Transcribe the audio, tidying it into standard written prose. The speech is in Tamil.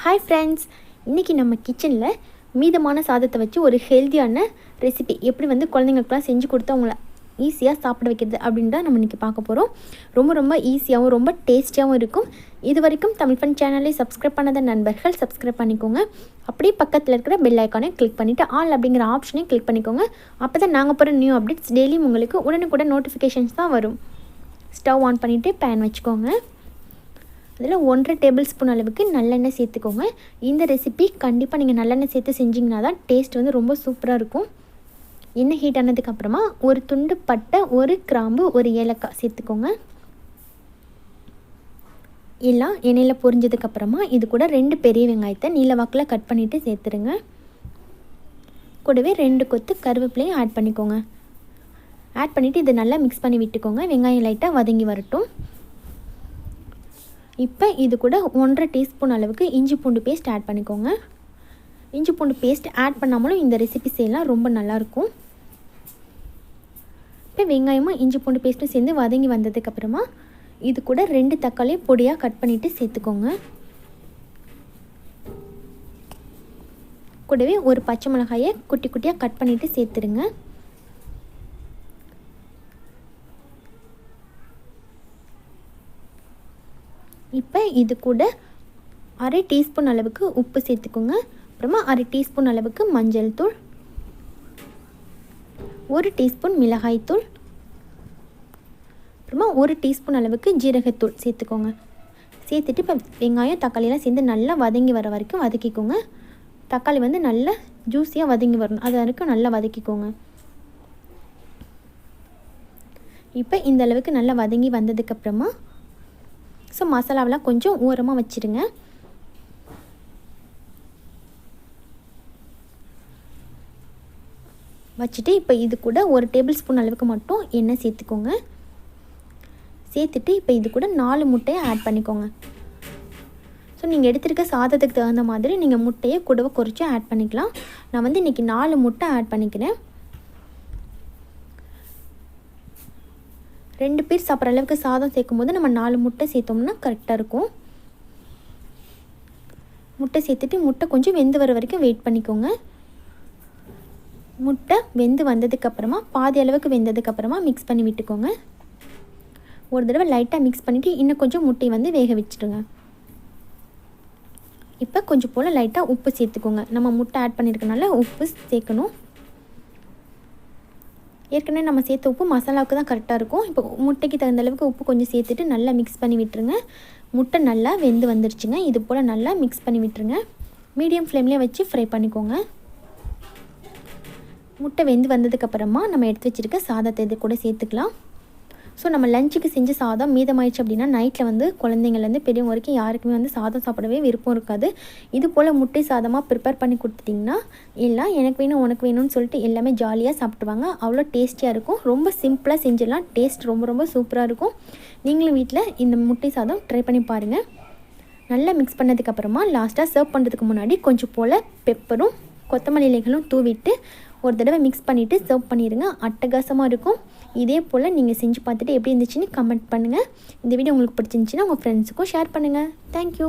ஹாய் ஃப்ரெண்ட்ஸ், இன்றைக்கி நம்ம கிச்சனில் மீதமான சாதத்தை வச்சு ஒரு ஹெல்த்தியான ரெசிபி எப்படி குழந்தைங்களுக்குலாம் செஞ்சு கொடுத்து அவங்கள ஈஸியாக சாப்பிட வைக்கிறது அப்படின்றத நம்ம இன்றைக்கி பார்க்க போகிறோம். ரொம்ப ஈஸியாகவும் ரொம்ப டேஸ்டியாகவும் இருக்கும். இது வரைக்கும் தமிழ் ஃபன் சேனலை சப்ஸ்கிரைப் பண்ணாத நண்பர்கள் சப்ஸ்கிரைப் பண்ணிக்கோங்க. அப்படியே பக்கத்தில் இருக்கிற பெல் ஐக்கானை கிளிக் பண்ணிவிட்டு ஆல் அப்படிங்கிற ஆப்ஷனையும் கிளிக் பண்ணிக்கோங்க. அப்போ தான் நாங்கள் போகிற நியூ அப்டேட்ஸ் டெய்லியும் உங்களுக்கு உடனுக்குடன் நோட்டிஃபிகேஷன்ஸ் தான் வரும். ஸ்டவ் ஆன் பண்ணிவிட்டு பேன் வச்சுக்கோங்க. அதில் 1.5 டேபிள் ஸ்பூன் அளவுக்கு நல்லெண்ணெய் சேர்த்துக்கோங்க. இந்த ரெசிபி கண்டிப்பாக நீங்கள் நல்லெண்ணெய் சேர்த்து செஞ்சிங்கன்னா தான் டேஸ்ட் ரொம்ப சூப்பராக இருக்கும். எண்ணெய் ஹீட் ஆனதுக்கப்புறமா ஒரு துண்டு பட்டை, ஒரு கிராம்பு, ஒரு ஏலக்காய் சேர்த்துக்கோங்க. எல்லாம் எண்ணெயில் பொரிஞ்சதுக்கப்புறமா இது கூட 2 பெரிய வெங்காயத்தை நீல வாக்கில் கட் பண்ணிவிட்டு சேர்த்துருங்க. கூடவே 2 கொத்து கருவேப்பிலையும் ஆட் பண்ணிக்கோங்க. ஆட் பண்ணிவிட்டு இதை நல்லா மிக்ஸ் பண்ணி விட்டுக்கோங்க. வெங்காயம் லைட்டாக வதங்கி வரட்டும். இப்போ இது கூட 1.5 டீஸ்பூன் அளவுக்கு இஞ்சி பூண்டு பேஸ்ட் ஆட் பண்ணிக்கோங்க. இஞ்சி பூண்டு பேஸ்ட் ஆட் பண்ணாமலும் இந்த ரெசிபி செய்யலாம், ரொம்ப நல்லாயிருக்கும். இப்போ வெங்காயமும் இஞ்சி பூண்டு பேஸ்ட்டும் சேர்ந்து வதங்கி வந்ததுக்கப்புறமா இது கூட 2 தக்காளியை பொடியாக கட் பண்ணிவிட்டு சேர்த்துக்கோங்க. கூடவே ஒரு பச்சை மிளகாயை குட்டி குட்டியாக கட் பண்ணிவிட்டு சேர்த்துருங்க. இப்போ இது கூட 1/2 டீஸ்பூன் அளவுக்கு உப்பு சேர்த்துக்கோங்க. அப்புறமா 1/2 டீஸ்பூன் அளவுக்கு மஞ்சள் தூள், 1 டீஸ்பூன் மிளகாய் தூள், அப்புறமா 1 டீஸ்பூன் அளவுக்கு ஜீரகத்தூள் சேர்த்துக்கோங்க. சேர்த்துட்டு இப்போ வெங்காயம் தக்காளியெல்லாம் சேர்ந்து நல்லா வதங்கி வர வரைக்கும் வதக்கிக்கோங்க. தக்காளி நல்லா ஜூஸியாக வதங்கி வரணும், அது வரைக்கும் நல்லா வதக்கிக்கோங்க. இப்போ இந்த அளவுக்கு நல்லா வதங்கி வந்ததுக்கப்புறமா மசாலாவெல்லாம் கொஞ்சம் ஓரமாக வச்சுருங்க. வச்சுட்டு இப்போ இது கூட 1 டேபிள் ஸ்பூன் அளவுக்கு மட்டும் எண்ணெய் சேர்த்துக்கோங்க. சேர்த்துட்டு இப்போ இது கூட 4 முட்டையை ஆட் பண்ணிக்கோங்க. நீங்கள் எடுத்துருக்க சாதத்துக்கு தகுந்த மாதிரி நீங்கள் முட்டையை கூடவே குறைச்சி ஆட் பண்ணிக்கலாம். நான் இன்றைக்கி 4 முட்டை ஆட் பண்ணிக்கிறேன். 2 பேர் சாப்பிட்ற அளவுக்கு சாதம் சேர்க்கும்போது நம்ம 4 முட்டை சேர்த்தோம்னா கரெக்டாக இருக்கும். முட்டை சேர்த்துட்டு முட்டை கொஞ்சம் வெந்து வர வரைக்கும் வெயிட் பண்ணிக்கோங்க. முட்டை வெந்து வந்ததுக்கப்புறமா பாதி அளவுக்கு வெந்ததுக்கப்புறமா மிக்ஸ் பண்ணி விட்டுக்கோங்க. ஒரு தடவை லைட்டாக மிக்ஸ் பண்ணிவிட்டு இன்னும் கொஞ்சம் முட்டையை வேக வச்சுடுங்க. இப்போ கொஞ்சம் போல் லைட்டாக உப்பு சேர்த்துக்கோங்க. நம்ம முட்டை ஆட் பண்ணியிருக்கனால உப்பு சேர்க்கணும். ஏற்கனவே நம்ம சேர்த்த உப்பு மசாலாவுக்கு தான் கரெக்டாக இருக்கும். இப்போ முட்டைக்கு தகுந்த அளவுக்கு உப்பு கொஞ்சம் சேர்த்துட்டு நல்லா மிக்ஸ் பண்ணி விட்டுருங்க. முட்டை நல்லா வெந்து வந்துருச்சுங்க. இது போல் நல்லா மிக்ஸ் பண்ணி விட்டுருங்க. மீடியம் ஃப்ளேம்லேயே வச்சு ஃப்ரை பண்ணிக்கோங்க. முட்டை வெந்து வந்ததுக்கப்புறமா நம்ம எடுத்து வச்சுருக்க சாதத்தை இது கூட சேர்த்துக்கலாம். நம்ம லஞ்சுக்கு செஞ்ச சாதம் மீதமாயிடுச்சு அப்படின்னா நைட்டில் குழந்தைங்கள்லேருந்து பெரியவங்க வரைக்கும் யாருக்குமே சாதம் சாப்பிடவே விருப்பம் இருக்காது. இது போல் முட்டை சாதமாக ப்ரிப்பேர் பண்ணி கொடுத்துட்டிங்கன்னா எல்லாம் எனக்கு வேணும் உனக்கு வேணும்னு சொல்லிட்டு எல்லாமே ஜாலியாக சாப்பிடுவாங்க. அவ்வளோ டேஸ்டியாக இருக்கும். ரொம்ப சிம்பிளாக செஞ்சிடலாம். டேஸ்ட் ரொம்ப சூப்பராக இருக்கும். நீங்களும் வீட்டில் இந்த முட்டை சாதம் ட்ரை பண்ணி பாருங்கள். நல்லா மிக்ஸ் பண்ணதுக்கப்புறமா லாஸ்ட்டாக சர்வ் பண்ணுறதுக்கு முன்னாடி கொஞ்சம் போல் பெப்பரும் கொத்தமல்லி இலைகளும் தூவிட்டு ஒரு தடவை மிக்ஸ் பண்ணிவிட்டு சர்வ் பண்ணிடுங்க. அட்டகாசமாக இருக்கும். இதே போல் நீங்கள் செஞ்சு பார்த்துட்டு எப்படி இருந்துச்சுன்னு கமெண்ட் பண்ணுங்கள். இந்த வீடியோ உங்களுக்கு பிடிச்சிருந்துச்சின்னா உங்கள் ஃப்ரெண்ட்ஸுக்கும் ஷேர் பண்ணுங்கள். தேங்க்யூ.